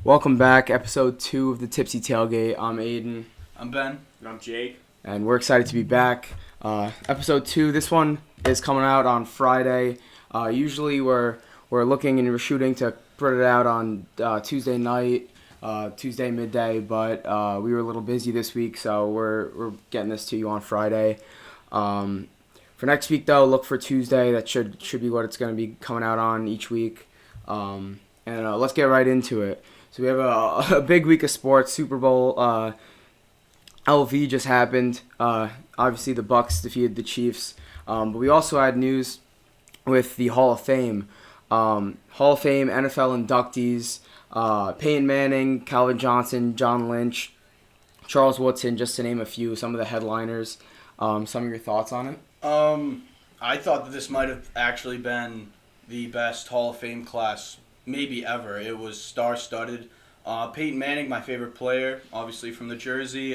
Welcome back, episode 2 of the Tipsy Tailgate. I'm Aiden. I'm Ben. And I'm Jake. And we're excited to be back. Episode 2, this one is coming out on Friday. Usually we're looking and we're shooting to put it out on Tuesday night, Tuesday midday, but we were a little busy this week, so we're getting this to you on Friday. For next week, though, look for Tuesday. That should be what it's going to be coming out on each week. And let's get right into it. So we have a big week of sports. Super Bowl LV just happened. Obviously, the Bucs defeated the Chiefs. But we also had news with the Hall of Fame. Hall of Fame NFL inductees. Peyton Manning, Calvin Johnson, John Lynch, Charles Woodson, just to name a few, some of the headliners. Some of your thoughts on it? I thought that this might have actually been the best Hall of Fame class maybe ever. It was star-studded. Peyton Manning, my favorite player, obviously from the jersey.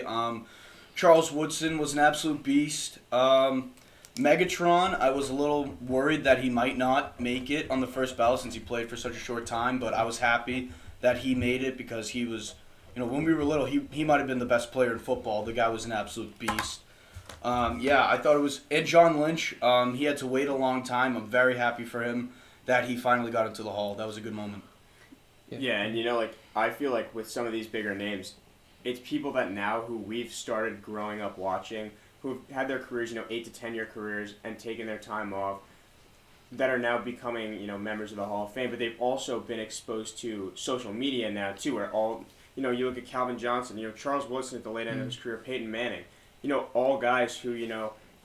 Charles Woodson was an absolute beast. Megatron, I was a little worried that he might not make it on the first ballot since he played for such a short time, but I was happy that he made it because he was, when we were little, he might have been the best player in football. The guy was an absolute beast. I thought it was, and John Lynch, he had to wait a long time. I'm very happy for him that he finally got into the Hall. That was a good moment. Yeah, and I feel like with some of these bigger names, it's people that now who we've started growing up watching, who've had their careers, 8 to 10 year careers and taken their time off, that are now becoming, members of the Hall of Fame, but they've also been exposed to social media now too, where all, you look at Calvin Johnson, Charles Woodson at the late end of his career, Peyton Manning, all guys who,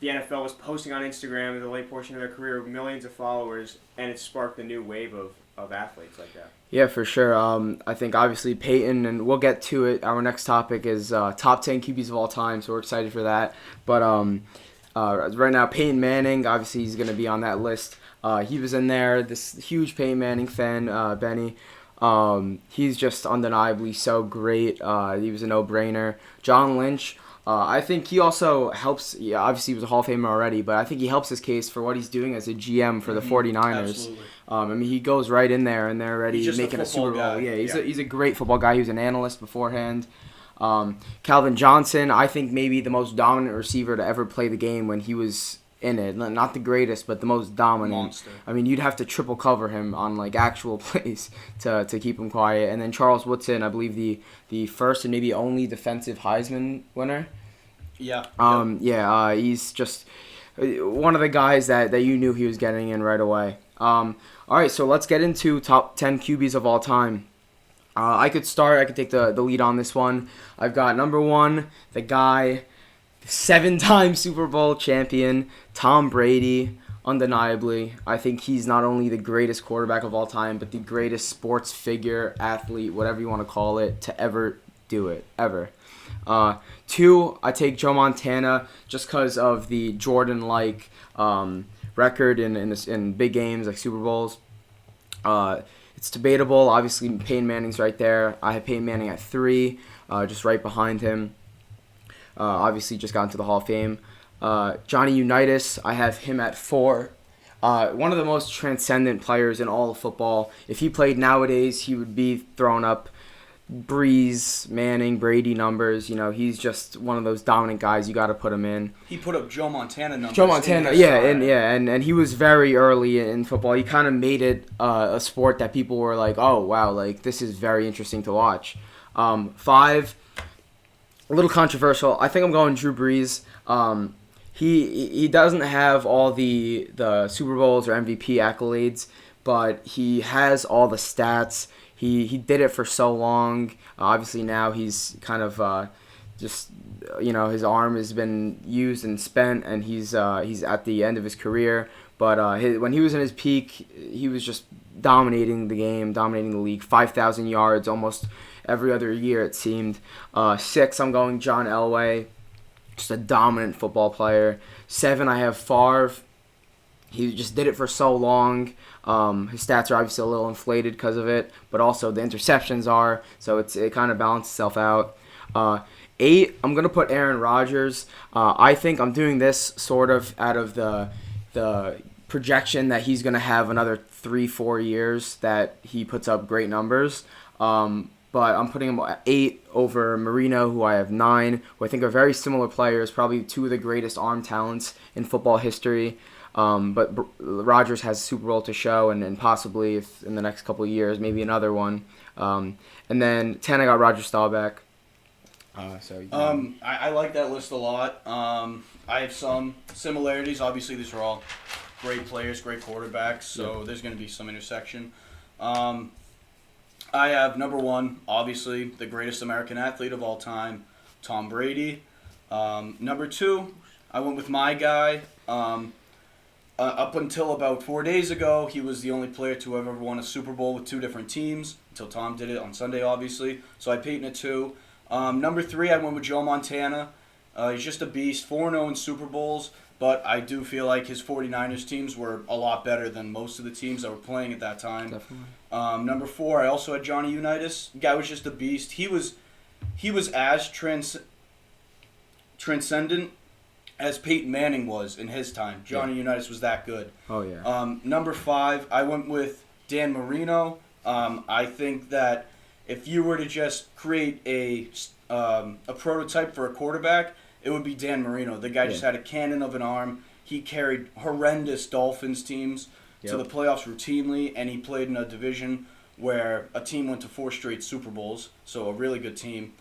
the NFL was posting on Instagram in the late portion of their career with millions of followers, and it sparked a new wave of athletes like that. Yeah, for sure. I think obviously Peyton, and we'll get to it. Our next topic is top 10 QBs of all time, so we're excited for that. But right now, Peyton Manning, obviously he's going to be on that list. He was in there, this huge Peyton Manning fan, Benny. He's just undeniably so great. He was a no-brainer. John Lynch, I think he also helps. Yeah, obviously he was a Hall of Famer already, but I think he helps his case for what he's doing as a GM for the 49ers. Absolutely. He goes right in there, and they're already making a Super Bowl. Guy. Yeah, he's a great football guy. He was an analyst beforehand. Calvin Johnson, I think maybe the most dominant receiver to ever play the game when he was in it. Not the greatest, but the most dominant. Monster. You'd have to triple cover him on actual plays to keep him quiet. And then Charles Woodson, I believe the first and maybe only defensive Heisman winner. Yeah. He's just one of the guys that you knew he was getting in right away. All right, so let's get into top 10 QBs of all time. I could take the lead on this one. I've got number 1, the guy, 7-time Super Bowl champion, Tom Brady. Undeniably, I think he's not only the greatest quarterback of all time, but the greatest sports figure, athlete, whatever you want to call it, to ever do it, ever. 2, I take Joe Montana just because of the Jordan-like record in big games like Super Bowls. It's debatable. Obviously, Peyton Manning's right there. I have Peyton Manning at 3, just right behind him. Obviously, just got into the Hall of Fame. Johnny Unitas, I have him at 4. One of the most transcendent players in all of football. If he played nowadays, he would be throwing up Breeze, Manning, Brady numbers. He's just one of those dominant guys. You got to put him in. He put up Joe Montana numbers. Joe Montana, and he was very early in football. He kind of made it a sport that people were like, oh wow, this is very interesting to watch. 5, a little controversial. I think I'm going Drew Brees. He doesn't have all the Super Bowls or MVP accolades, but he has all the stats. He did it for so long. Obviously now he's kind of his arm has been used and spent, and he's at the end of his career. But when he was in his peak, he was just dominating the game, dominating the league. 5,000 yards almost every other year it seemed. 6, I'm going John Elway, just a dominant football player. 7, I have Favre. He just did it for so long. His stats are obviously a little inflated because of it, but also the interceptions are, so it kind of balances itself out. 8, I'm going to put Aaron Rodgers. I think I'm doing this sort of out of the projection that he's going to have another 3-4 years that he puts up great numbers. but I'm putting him at 8 over Marino, who I have 9, who I think are very similar players, probably two of the greatest arm talents in football history. But Rodgers has a Super Bowl to show, and possibly if in the next couple of years, maybe another one. And then 10, I got Roger Staubach. I like that list a lot. I have some similarities. Obviously, these are all great players, great quarterbacks, so there's going to be some intersection. I have number 1, obviously, the greatest American athlete of all time, Tom Brady. Number 2, I went with my guy. Up until about 4 days ago, he was the only player to have ever won a Super Bowl with 2 different teams, until Tom did it on Sunday, obviously. So I Peyton at 2. Number 3, I went with Joe Montana. He's just a beast, 4-0 in Super Bowls, but I do feel like his 49ers teams were a lot better than most of the teams that were playing at that time. Definitely. Number 4, I also had Johnny Unitas. The guy was just a beast. He was as transcendent as Peyton Manning was in his time. Johnny Unitas was that good. Oh, yeah. Number 5, I went with Dan Marino. I think that if you were to just create a prototype for a quarterback, it would be Dan Marino. The guy just had a cannon of an arm. He carried horrendous Dolphins teams to the playoffs routinely, and he played in a division where a team went to 4 straight Super Bowls, so a really good team.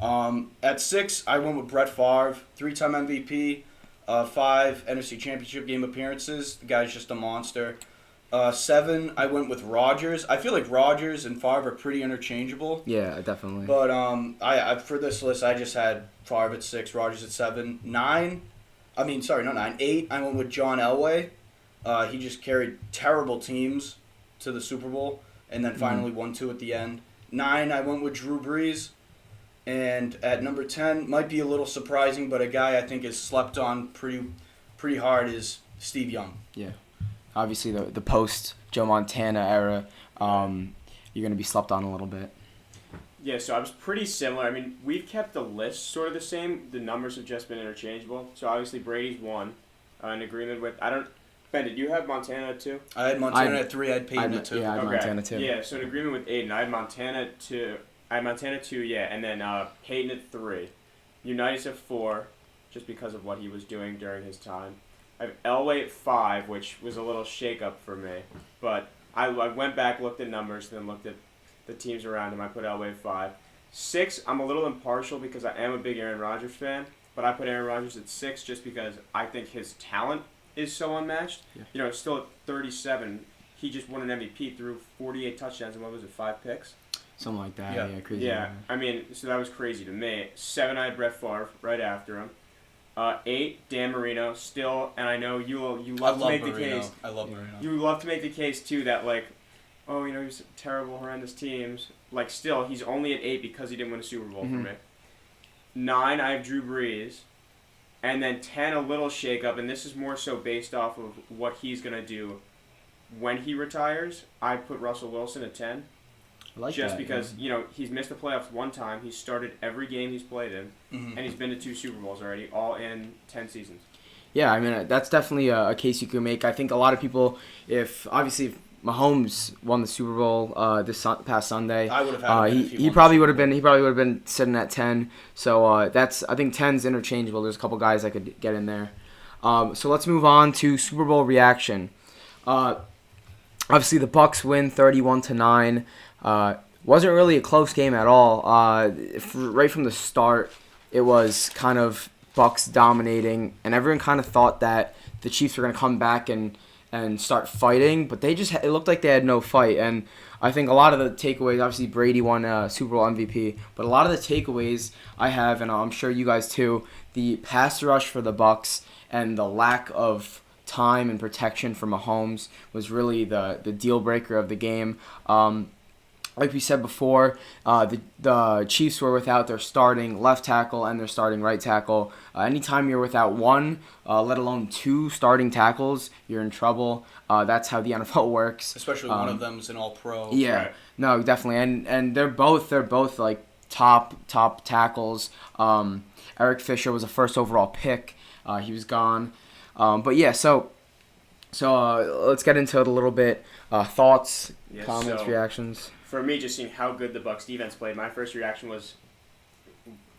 At 6, I went with Brett Favre, 3-time MVP, 5 NFC Championship game appearances. The guy's just a monster. 7, I went with Rodgers. I feel like Rodgers and Favre are pretty interchangeable. Yeah, definitely. But I for this list, I just had Favre at 6, Rodgers at 7. 8, I went with John Elway. He just carried terrible teams to the Super Bowl, and then finally won 2 at the end. 9, I went with Drew Brees. And at number 10, might be a little surprising, but a guy I think is slept on pretty hard is Steve Young. Yeah. Obviously, the post-Joe Montana era, you're going to be slept on a little bit. Yeah, so I was pretty similar. I mean, we've kept the list sort of the same. The numbers have just been interchangeable. So obviously, Brady's 1, in agreement with... Ben, did you have Montana at 2? I had Montana at 3, I had Peyton at 2. Yeah, I had Montana too. Yeah, so in agreement with Aiden, I had Montana at 2. I had Montana 2, yeah, and then Peyton at 3. Unitas at 4, just because of what he was doing during his time. I have Elway at 5, which was a little shake-up for me. But I went back, looked at numbers, then looked at the teams around him. I put Elway at 5. 6, I'm a little impartial because I am a big Aaron Rodgers fan, but I put Aaron Rodgers at 6 just because I think his talent is so unmatched. Yeah. Still at 37, he just won an MVP, threw 48 touchdowns, and what was it, 5 picks? Something like that. Yeah, crazy. Yeah, I mean, so that was crazy to me. 7, I had Brett Favre right after him. 8, Dan Marino, still, and I know you love to make the case. I love Marino. You love to make the case, too, that, like, he's terrible, horrendous teams. Like, still, he's only at 8 because he didn't win a Super Bowl for me. 9, I have Drew Brees. And then 10, a little shake-up, and this is more so based off of what he's going to do when he retires. I put Russell Wilson at 10. I like just that, because, he's missed the playoffs 1 time. He's started every game he's played in, and he's been to 2 Super Bowls already, all in 10 seasons. Yeah, I mean, that's definitely a case you can make. I think a lot of people, if Mahomes won the Super Bowl this past Sunday, I would have had him he probably would have been sitting at 10. So I think 10's interchangeable. There's a couple guys I could get in there. So let's move on to Super Bowl reaction. Obviously the Bucs win 31-9. Wasn't really a close game at all. Right from the start, it was kind of Bucs dominating, and everyone kind of thought that the Chiefs were going to come back and start fighting, but it looked like they had no fight. And I think a lot of the takeaways, obviously Brady won Super Bowl MVP, but a lot of the takeaways I have, and I'm sure you guys too, the pass rush for the Bucs and the lack of time and protection for Mahomes was really the deal breaker of the game. Like we said before, the Chiefs were without their starting left tackle and their starting right tackle. Anytime you're without one, let alone 2 starting tackles, you're in trouble. That's how the NFL works. Especially one of them's an All-Pro. Yeah, right. No, definitely, and they're both like top tackles. Eric Fisher was a first overall pick. He was gone, but yeah. So So let's get into it a little bit. Thoughts, Yes, comments, so reactions. For me, just seeing how good the Bucs defense played, my first reaction was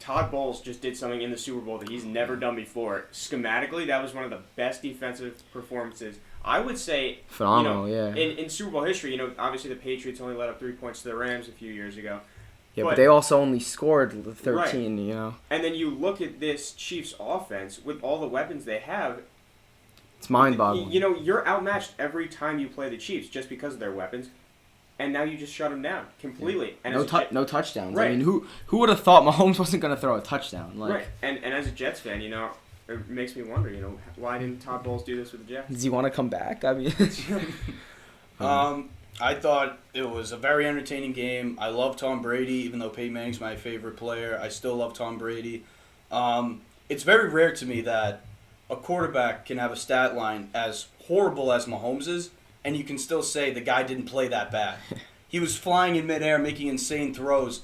Todd Bowles just did something in the Super Bowl that he's never done before. Schematically, that was one of the best defensive performances. I would say, Phenomenal, yeah. In Super Bowl history, obviously the Patriots only let up 3 points to the Rams a few years ago. Yeah, but they also only scored 13, right. And then you look at this Chiefs offense with all the weapons they have. It's mind-boggling. You're outmatched every time you play the Chiefs just because of their weapons. And now you just shut them down completely. Yeah. And no touchdowns. Right. I mean, who would have thought Mahomes wasn't going to throw a touchdown? Right. And as a Jets fan, it makes me wonder, why didn't Todd Bowles do this with the Jets? Does he want to come back? I mean, I thought it was a very entertaining game. I love Tom Brady, even though Peyton Manning's my favorite player. I still love Tom Brady. It's very rare to me that a quarterback can have a stat line as horrible as Mahomes is, and you can still say the guy didn't play that bad. He was flying in midair, making insane throws.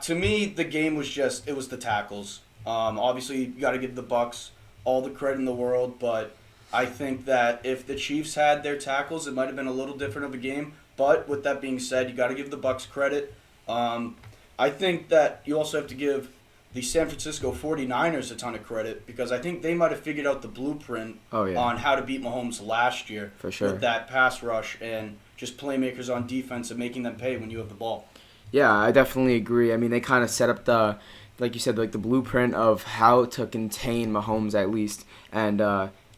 To me, the game was it was the tackles. Obviously, you got to give the Bucs all the credit in the world, but I think that if the Chiefs had their tackles, it might have been a little different of a game. But with that being said, you got to give the Bucs credit. I think that you also have to give the San Francisco 49ers a ton of credit because I think they might have figured out the blueprint on how to beat Mahomes last year. For sure. With that pass rush and just playmakers on defense and making them pay when you have the ball. Yeah, I definitely agree. I mean, they kind of set up like you said, the blueprint of how to contain Mahomes at least. And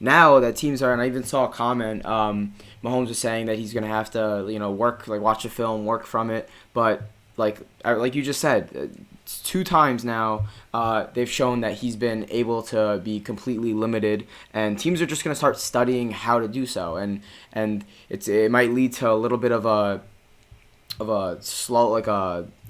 now that teams are, and I even saw a comment, Mahomes was saying that he's going to have to, work, watch the film, work from it. But like you just said, 2 times now they've shown that he's been able to be completely limited, and teams are just going to start studying how to do so. And it might lead to a little bit of a slow,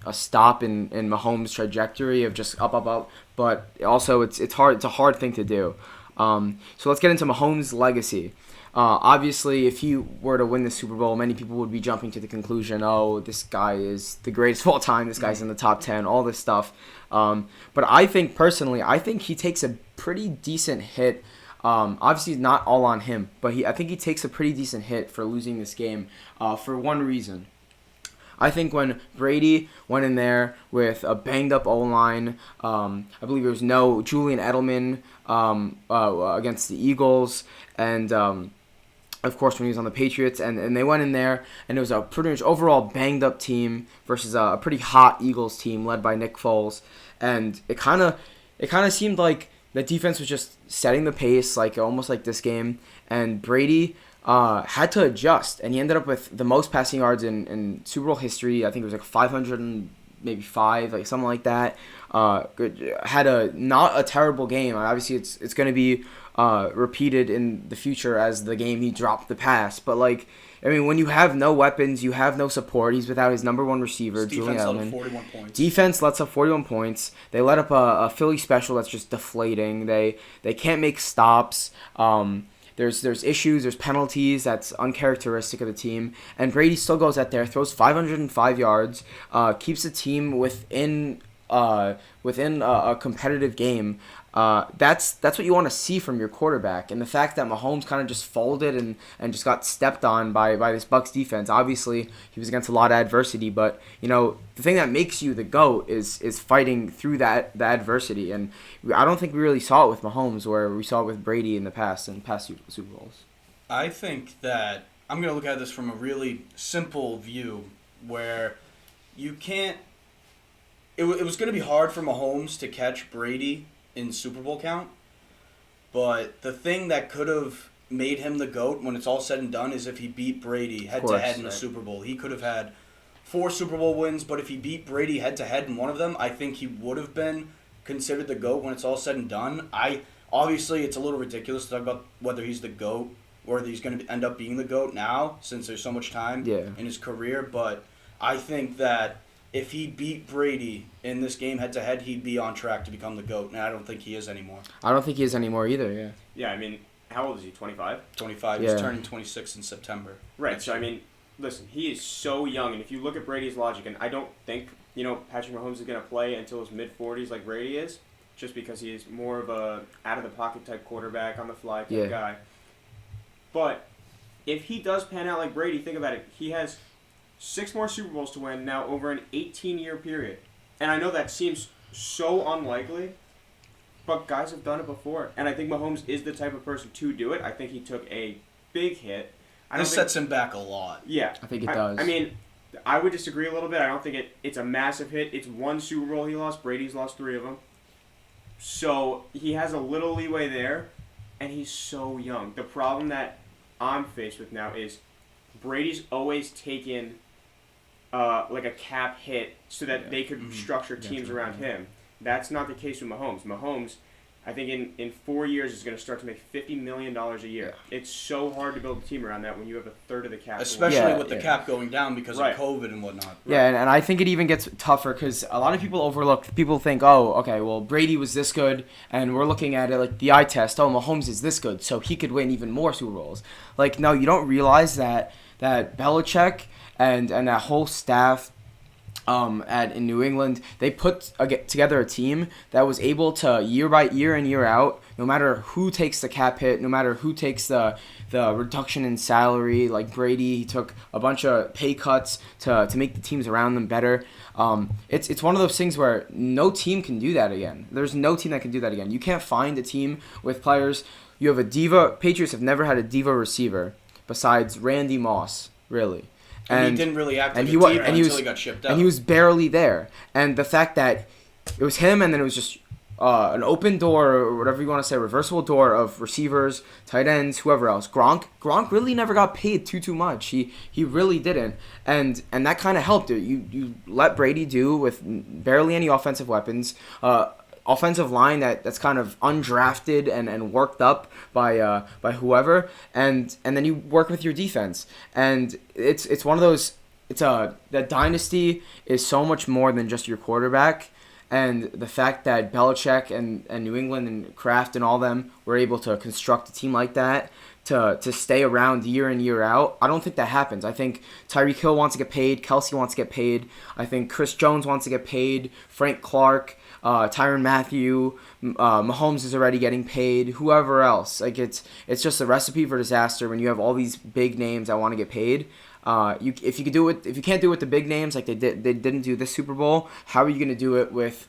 a stop in Mahomes' trajectory of just up, but also it's hard. It's a hard thing to do. So let's get into Mahomes' legacy. Obviously, if he were to win the Super Bowl, many people would be jumping to the conclusion, oh, this guy is the greatest of all time. This guy's in the top 10, all this stuff. But I think he takes a pretty decent hit. Obviously, not all on him, but I think he takes a pretty decent hit for losing this game for one reason. I think when Brady went in there with a banged-up O-line, I believe there was no Julian Edelman against the Eagles, and of course when he was on the Patriots, and they went in there, and it was a pretty much overall banged-up team versus a pretty hot Eagles team led by Nick Foles, and it kind of seemed like the defense was just setting the pace, almost like this game, and Brady had to adjust, and he ended up with the most passing yards in Super Bowl history. I think it was 505, something like that. Had not a terrible game. Obviously, it's going to be repeated in the future as the game he dropped the pass. But when you have no weapons, you have no support. He's without his number one receiver, Julian Edelman. 41 points. Defense lets up 41 points. They let up a Philly special that's just deflating. They can't make stops. There's issues, there's penalties that's uncharacteristic of the team, and Brady still goes out there, throws 505 yards, keeps the team within a competitive game. That's what you want to see from your quarterback, and the fact that Mahomes kind of just folded and just got stepped on by this Bucs defense. Obviously, he was against a lot of adversity, but the thing that makes you the GOAT is fighting through the adversity, and I don't think we really saw it with Mahomes where we saw it with Brady in past Super Bowls. I think that I'm going to look at this from a really simple view where you can't. It was going to be hard for Mahomes to catch Brady in Super Bowl count, but the thing that could have made him the GOAT when it's all said and done is if he beat Brady head-to-head in the Super Bowl. He could have had 4 Super Bowl wins, but if he beat Brady head-to-head in one of them, I think he would have been considered the GOAT when it's all said and done. Obviously, it's a little ridiculous to talk about whether he's the GOAT or whether he's going to end up being the GOAT now since there's so much time in his career, but I think that if he beat Brady in this game head-to-head, he'd be on track to become the GOAT, and I don't think he is anymore. I don't think he is anymore either, yeah. Yeah, I mean, how old is he, 25? 25. Yeah. He's turning 26 in September. Right, so I mean, listen, he is so young, and if you look at Brady's logic, and I don't think, Patrick Mahomes is going to play until his mid-40s like Brady is, just because he is more of a out-of-the-pocket type quarterback, on-the-fly type guy. But if he does pan out like Brady, think about it. He has 6 more Super Bowls to win now over an 18-year period. And I know that seems so unlikely, but guys have done it before. And I think Mahomes is the type of person to do it. I think he took a big hit. This sets him back a lot. Yeah. I think it does. I mean, I would disagree a little bit. I don't think it's a massive hit. It's 1 Super Bowl he lost. Brady's lost 3 of them. So he has a little leeway there, and he's so young. The problem that I'm faced with now is Brady's always taken like a cap hit so that they could structure teams around him. That's not the case with Mahomes. Mahomes, I think in 4 years is going to start to make $50 million a year. Yeah. It's so hard to build a team around that when you have a third of the cap. Especially with the cap going down because of COVID and whatnot. Yeah, and I think it even gets tougher because a lot of people overlook. People think, oh, okay, well, Brady was this good, and we're looking at it like the eye test. Oh, Mahomes is this good, so he could win even more Super Bowls. Like, no, you don't realize that Belichick and that whole staff in New England, they put together a team that was able to, year by year and year out, no matter who takes the cap hit, no matter who takes the reduction in salary, like Brady, he took a bunch of pay cuts to make the teams around them better. It's one of those things where no team can do that again. There's no team that can do that again. You can't find a team with players. You have a diva. Patriots have never had a diva receiver besides Randy Moss, really. And he didn't really act like a diva until he got shipped out. And he was barely there. And the fact that it was him and then it was just an open door, or whatever you want to say, reversible door of receivers, tight ends, whoever else. Gronk really never got paid too much. He really didn't. And that kind of helped. You let Brady do with barely any offensive weapons. Offensive line that's kind of undrafted and worked up by whoever, and then you work with your defense, and it's one of those. That dynasty is so much more than just your quarterback, and the fact that Belichick and New England and Kraft and all them were able to construct a team like that to stay around year in, year out. I don't think that happens. I think Tyreek Hill wants to get paid. Kelsey wants to get paid. I think Chris Jones wants to get paid. Frank Clark, Tyrann Mathieu, Mahomes is already getting paid. Whoever else. Like it's just a recipe for disaster when you have all these big names that want to get paid. If you can't do it with the big names like they didn't do this Super Bowl, how are you going to do it with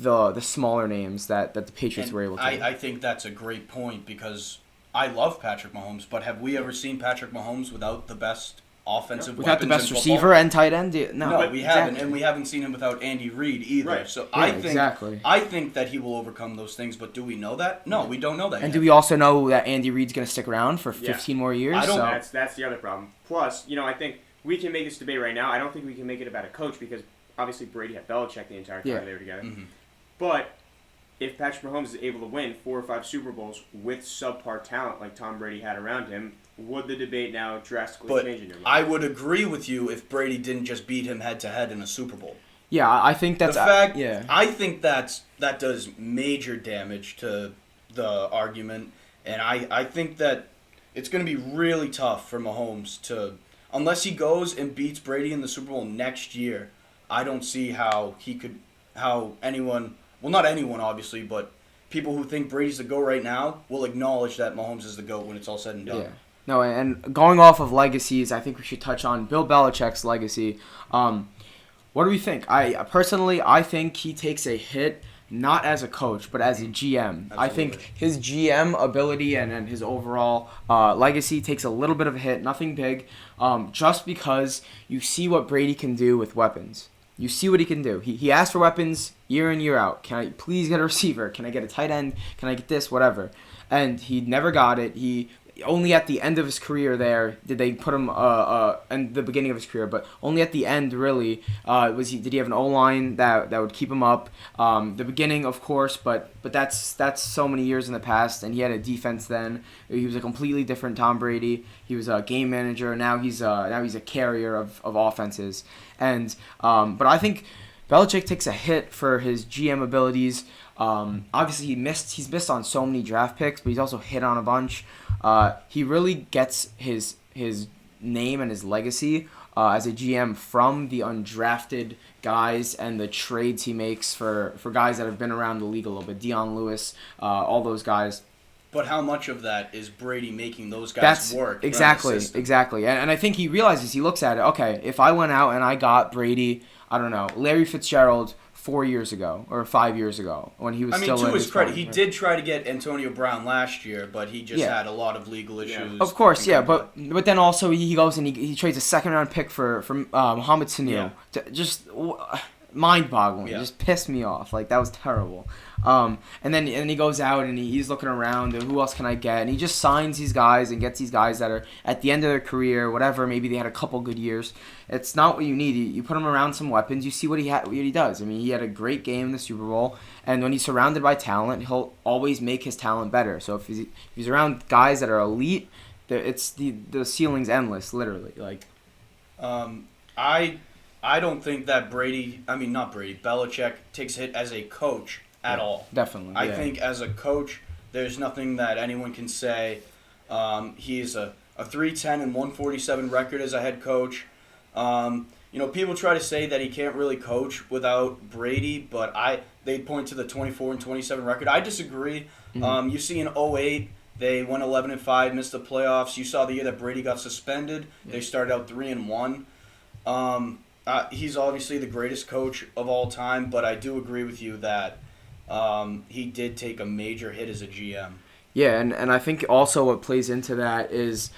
the smaller names that the Patriots were able to? I think that's a great point because I love Patrick Mahomes, but have we ever seen Patrick Mahomes without the best offensive weapons without the best in receiver and tight end? No, we haven't, and we haven't seen him without Andy Reid either. Right. So Yeah, I think that he will overcome those things, but do we know that? No, we don't know that. And yet. do we also know that Andy Reid's going to stick around for 15 more years? I don't. That's the other problem. Plus, I think we can make this debate right now. I don't think we can make it about a coach because obviously Brady had Belichick the entire time they were together. Mm-hmm. But if Patrick Mahomes is able to win 4 or 5 Super Bowls with subpar talent like Tom Brady had around him, would the debate now drastically change in your mind? I would agree with you if Brady didn't just beat him head-to-head in a Super Bowl. Yeah, I think that's... I think that does major damage to the argument, and I think that it's going to be really tough for Mahomes to... Unless he goes and beats Brady in the Super Bowl next year, I don't see how anyone... Well, not anyone, obviously, but people who think Brady's the GOAT right now will acknowledge that Mahomes is the GOAT when it's all said and done. Yeah. No, and going off of legacies, I think we should touch on Bill Belichick's legacy. What do we think? I personally think he takes a hit not as a coach, but as a GM. Absolutely. I think his GM ability and his overall legacy takes a little bit of a hit, nothing big, just because you see what Brady can do with weapons. You see what he can do. He asked for weapons year in, year out. Can I please get a receiver? Can I get a tight end? Can I get this? Whatever. And he never got it. He only at the end of his career there did they put him in the beginning of his career, but only at the end really did he have an O-line that would keep him up. The beginning, of course, but that's so many years in the past, and he had a defense then. He was a completely different Tom Brady. He was a game manager. Now he's a carrier of offenses. And but I think Belichick takes a hit for his GM abilities. Obviously he's missed on so many draft picks, but he's also hit on a bunch. He really gets his name and his legacy as a GM from the undrafted guys and the trades he makes for guys that have been around the league a little bit. Dion Lewis, all those guys. But how much of that is Brady making those guys work? Exactly. And I think he realizes, he looks at it, okay, if I went out and I got Brady, I don't know, Larry Fitzgerald 4 years ago or 5 years ago when he was still in his prime. To his credit, he did try to get Antonio Brown last year, but he just had a lot of legal issues. Of course, but then also he goes and he trades a second-round pick for Mohamed Sanu. Just mind-boggling. It just pissed me off. Like, that was terrible. And then he goes out and he's looking around and who else can I get? And he just signs these guys and gets these guys that are at the end of their career, whatever. Maybe they had a couple good years. It's not what you need. You put him around some weapons. You see what he does. I mean, he had a great game in the Super Bowl, and when he's surrounded by talent, he'll always make his talent better. So if he's around guys that are elite, the ceiling's endless, literally. Like, I don't think that Belichick takes a hit as a coach at all. Definitely. I think as a coach, there's nothing that anyone can say. He's a 3-10 and 147 record as a head coach. People try to say that he can't really coach without Brady, but they point to the 24 and 27 record. I disagree. Mm-hmm. You see in 2008, they went 11-5, missed the playoffs. You saw the year that Brady got suspended. Yeah. They started out 3-1. He's obviously the greatest coach of all time, but I do agree with you that he did take a major hit as a GM. Yeah, and I think also what plays into that is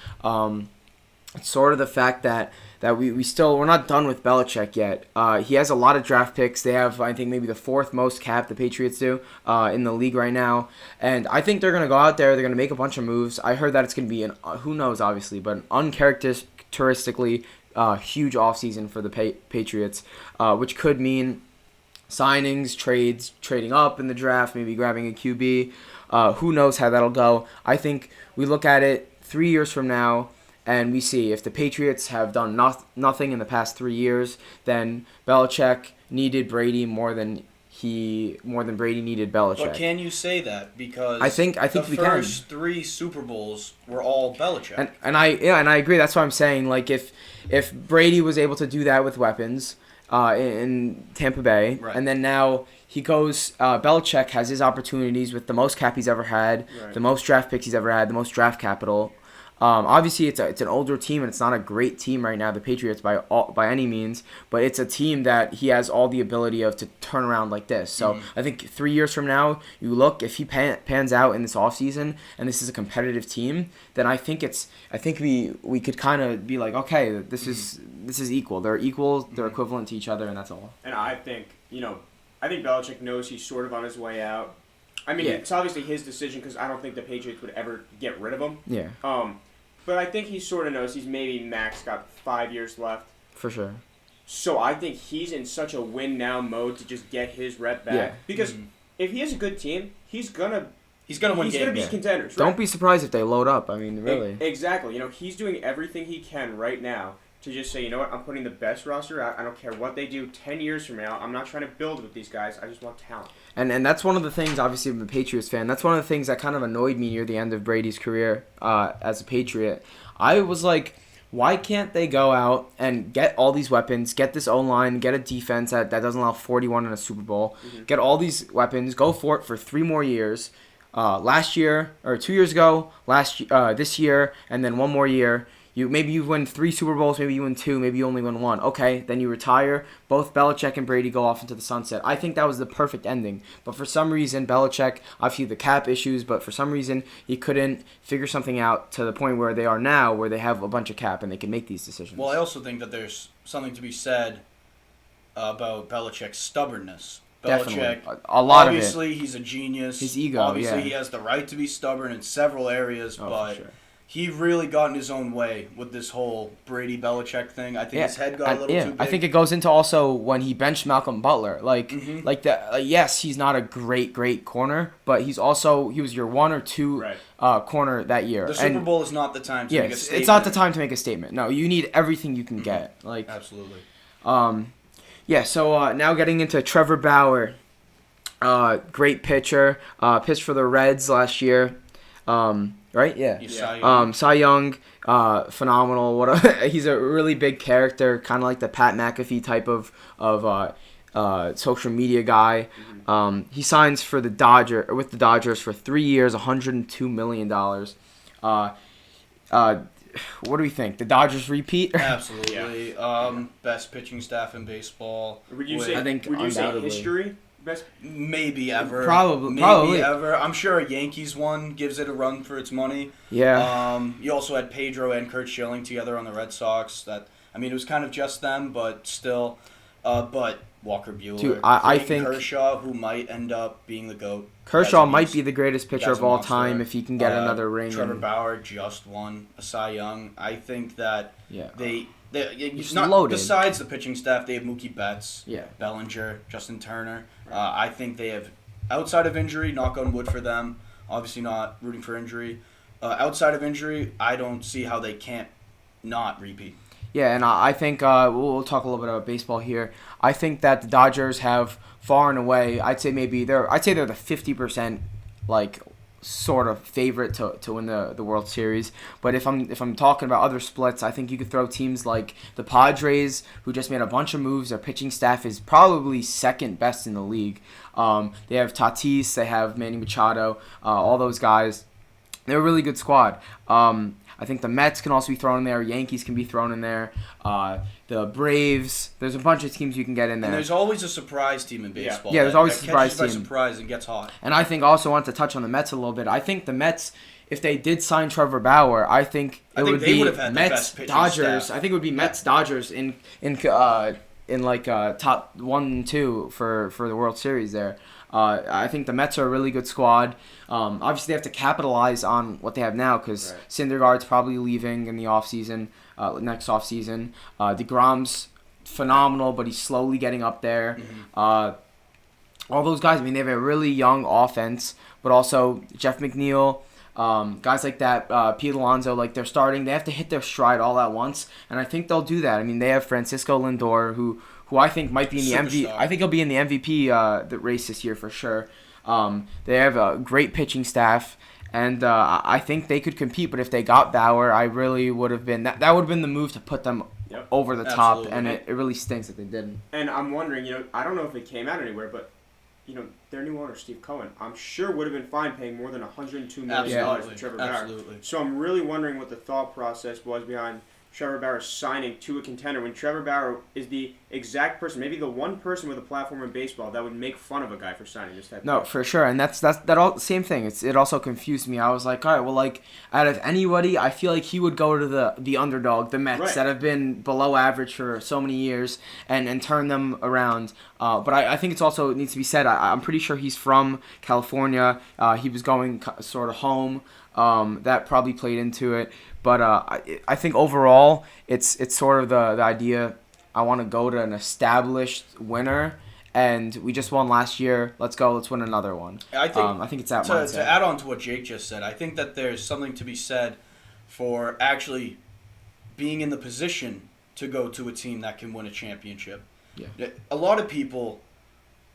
sort of the fact that we're not done with Belichick yet. He has a lot of draft picks. They have, I think, maybe the fourth most cap the Patriots do in the league right now. And I think they're going to go out there. They're going to make a bunch of moves. I heard that it's going to be who knows, obviously, but an uncharacteristically huge offseason for the Patriots, which could mean signings, trades, trading up in the draft, maybe grabbing a QB. Who knows how that'll go. I think we look at it 3 years from now, and we see if the Patriots have done nothing in the past 3 years, then Belichick needed Brady more than Brady needed Belichick. But can you say that? Because I think the first 3 Super Bowls were all Belichick. And I agree. That's what I'm saying. Like if Brady was able to do that with weapons in Tampa Bay, right. And then now he goes. Belichick has his opportunities with the most cap he's ever had, right. The most draft picks he's ever had, the most draft capital. Obviously, it's an older team, and it's not a great team right now, the Patriots, by any means. But it's a team that he has all the ability to turn around like this. So I think 3 years from now, you look, if he pans out in this offseason, and this is a competitive team, then I think we could kind of be like, okay, this is equal. They're equal. They're equivalent to each other, and that's all. And I think Belichick knows he's sort of on his way out. I mean, It's obviously his decision because I don't think the Patriots would ever get rid of him. Yeah. But I think he sort of knows he's maybe max got 5 years left. For sure. So I think he's in such a win-now mode to just get his rep back. Yeah. Because if he has a good team, he's gonna win games. He's gonna be contenders. Right? Don't be surprised if they load up. I mean, really. Exactly. He's doing everything he can right now to just say, you know what, I'm putting the best roster out. I don't care what they do 10 years from now. I'm not trying to build with these guys. I just want talent. And that's one of the things, obviously, I'm a Patriots fan. That's one of the things that kind of annoyed me near the end of Brady's career as a Patriot. I was like, why can't they go out and get all these weapons, get this O-line, get a defense that doesn't allow 41 in a Super Bowl, get all these weapons, go for it for 3 more years, last year, or 2 years ago, this year, and then 1 more year. Maybe you win 3 Super Bowls, maybe you win 2, maybe you only win 1. Okay, then you retire. Both Belichick and Brady go off into the sunset. I think that was the perfect ending. But for some reason, Belichick, obviously the cap issues, but for some reason, he couldn't figure something out to the point where they are now, where they have a bunch of cap and they can make these decisions. Well, I also think that there's something to be said about Belichick's stubbornness. Definitely. A lot of it. Obviously, he's a genius. His ego, Obviously, he has the right to be stubborn in several areas, but... For sure. He really got in his own way with this whole Brady-Belichick thing. I think his head got a little too big. I think it goes into also when he benched Malcolm Butler. Yes, he's not a great corner, but he was your 1 or 2 corner that year. The Super Bowl is not the time to make a statement. It's not the time to make a statement. No, you need everything you can get. Absolutely. So now getting into Trevor Bauer, great pitcher, pitched for the Reds last year. Right? Yeah. Cy Young, phenomenal. He's a really big character, kind of like the Pat McAfee type of social media guy. He signs for the Dodgers for 3 years, $102 million. What do we think? The Dodgers repeat? Absolutely. Best pitching staff in baseball. Would you with- say? I think Would you say undoubtedly. history? Best. Maybe ever. Probably. Maybe ever. I'm sure a Yankees one gives it a run for its money. Yeah. You also had Pedro and Kurt Schilling together on the Red Sox. It was kind of just them, but still. But Walker Buehler. Dude, I Clayton think Kershaw, who might end up being the GOAT. Kershaw That's a might beast. be the greatest pitcher That's of a all monster. time if he can get another ring. Trevor and- Bauer just won a Cy Young. I think that Yeah. it's Just not loaded. besides the pitching staff. They have Mookie Betts, Yeah. Bellinger, Justin Turner. I think they have, outside of injury, knock on wood for them. Obviously not rooting for injury. Outside of injury, I don't see how they can't not repeat. Yeah, and I think we'll talk a little bit about baseball here. I think that the Dodgers have far and away. I'd say they're the 50% like sort of favorite to win the World Series. But if I'm talking about other splits, I think you could throw teams like the Padres, who just made a bunch of moves. Their pitching staff is probably second best in the league. They have Tatis, they have Manny Machado, all those guys. They're a really good squad. I think the Mets can also be thrown in there. Yankees can be thrown in there. The Braves. There's a bunch of teams you can get in there. And there's always a surprise team in baseball. Yeah, there's always a that surprise catches team. by surprise and gets hot. And I think also want to touch on the Mets a little bit. I think the Mets, if they did sign Trevor Bauer, I think I it think would they be would have had the Mets best pitching Dodgers. staff. I think it would be Mets Dodgers in top 1 and 2 for the World Series there. I think the Mets are a really good squad. Obviously, they have to capitalize on what they have now because Right. Syndergaard's probably leaving in the offseason, next offseason. DeGrom's phenomenal, but he's slowly getting up there. All those guys, they have a really young offense, but also Jeff McNeil, guys like that, Pete Alonso, they're starting. They have to hit their stride all at once, and I think they'll do that. They have Francisco Lindor, who I think might be in the MVP. Superstar. I think he'll be in the MVP the race this year for sure. They have a great pitching staff, and I think they could compete. But if they got Bauer, I really would have been that would have been the move to put them over the top, Absolutely. and it really stinks that they didn't. And I'm wondering, I don't know if it came out anywhere, but their new owner, Steve Cohen, I'm sure would have been fine paying more than $102 million for Trevor Bauer. Absolutely. So I'm really wondering what the thought process was behind Trevor Bauer signing to a contender when Trevor Bauer is the exact person, maybe the one person with a platform in baseball that would make fun of a guy for signing this type No, of for sure, and that's same thing. It also confused me. I was like, all right, well, out of anybody, I feel like he would go to the underdog, the Mets, Right. that have been below average for so many years, and turn them around. But I think it needs to be said. I'm pretty sure he's from California. He was going sort of home. That probably played into it. But I think overall, it's sort of the idea. I want to go to an established winner, and we just won last year. Let's go. Let's win another one. I think it's that to mindset. add on to what Jake just said, I think that there's something to be said for actually being in the position to go to a team that can win a championship. Yeah. A lot of people,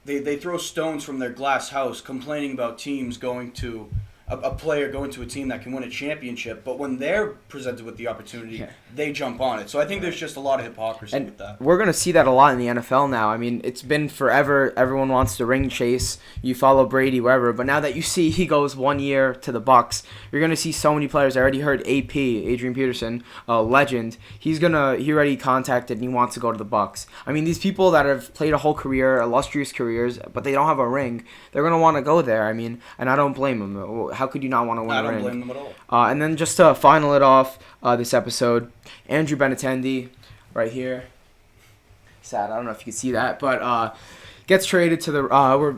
they throw stones from their glass house complaining about teams going to a player going to a team that can win a championship, but when they're presented with the opportunity, they jump on it. So I think there's just a lot of hypocrisy with that. We're going to see that a lot in the NFL now. It's been forever. Everyone wants to ring chase. You follow Brady, wherever. But now that you see he goes 1 year to the Bucks, you're going to see so many players. I already heard AP, Adrian Peterson, a legend. He already contacted and he wants to go to the Bucks. These people that have played a whole career, illustrious careers, but they don't have a ring, they're going to want to go there. And I don't blame them. How could you not want to win a ring? I don't blame them at all. And then just to final it off, this episode, Andrew Benintendi, right here. Sad, I don't know if you can see that, but gets traded to the. We're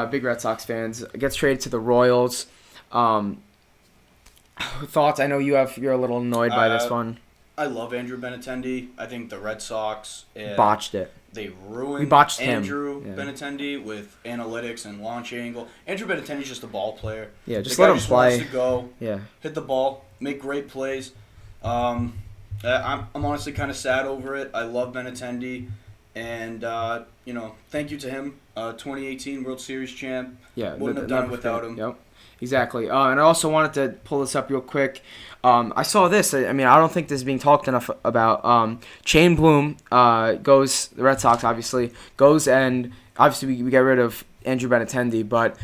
big Red Sox fans. Gets traded to the Royals. Thoughts? I know you're a little annoyed by this one. I love Andrew Benintendi. I think the Red Sox Botched it. They ruined We botched Andrew him. Yeah. Benintendi with analytics and launch angle. Andrew Benintendi's just a ball player. Yeah, just the let guy him just play. Wants to go, Yeah. hit the ball, make great plays. I'm honestly kind of sad over it. I love Benintendi, and thank you to him. 2018 World Series champ. Yeah. Wouldn't have done it without him. Yep. Exactly. And I also wanted to pull this up real quick. I saw this. I mean, I don't think this is being talked enough about. Shane Bloom goes, the Red Sox obviously, goes and obviously we get rid of Andrew Benintendi, but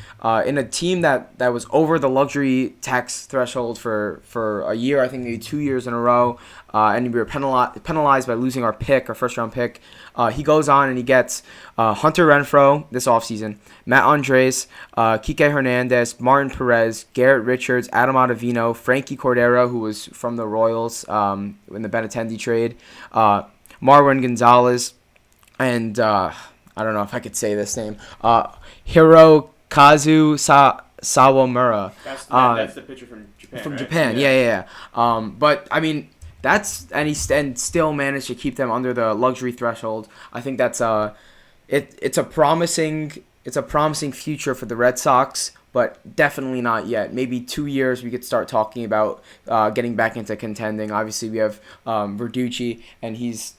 in a team that was over the luxury tax threshold for a year, I think maybe 2 years in a row, and we were penalized by losing our first-round pick. He goes on and he gets Hunter Renfroe this offseason, Matt Andres, Kike Hernandez, Martin Perez, Garrett Richards, Adam Ottavino, Frankie Cordero, who was from the Royals in the Benintendi trade, Marwin Gonzalez, and I don't know if I could say this name, Hirokazu Sawamura. That's the pitcher from Japan. From right? Japan, yeah. But I mean, and still managed to keep them under the luxury threshold. I think that's it's a promising future for the Red Sox, but definitely not yet. Maybe 2 years we could start talking about getting back into contending. Obviously, we have Verducci, and he's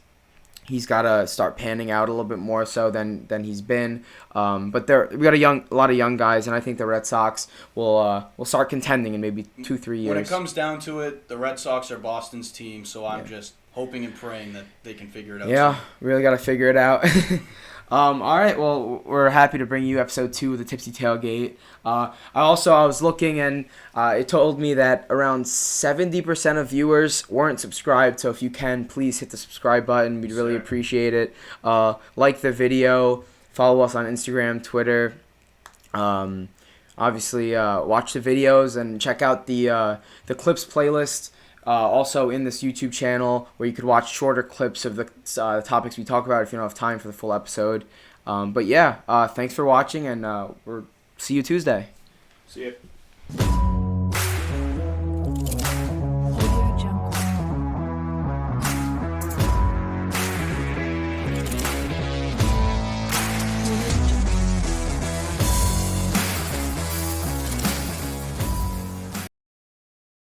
got to start panning out a little bit more so than he's been. But we got a lot of young guys, and I think the Red Sox will start contending in maybe 2-3 years. When it comes down to it, the Red Sox are Boston's team, so I'm just hoping and praying that they can figure it out. Yeah, we really got to figure it out. All right, well, we're happy to bring you episode 2 of the Tipsy Tailgate. I was looking, and it told me that around 70% of viewers weren't subscribed, so if you can, please hit the subscribe button. We'd really appreciate it. Like the video, follow us on Instagram, Twitter. Obviously, watch the videos and check out the clips playlist. Also in this YouTube channel where you could watch shorter clips of the topics we talk about if you don't have time for the full episode. But yeah, thanks for watching, and we'll see you Tuesday. See you.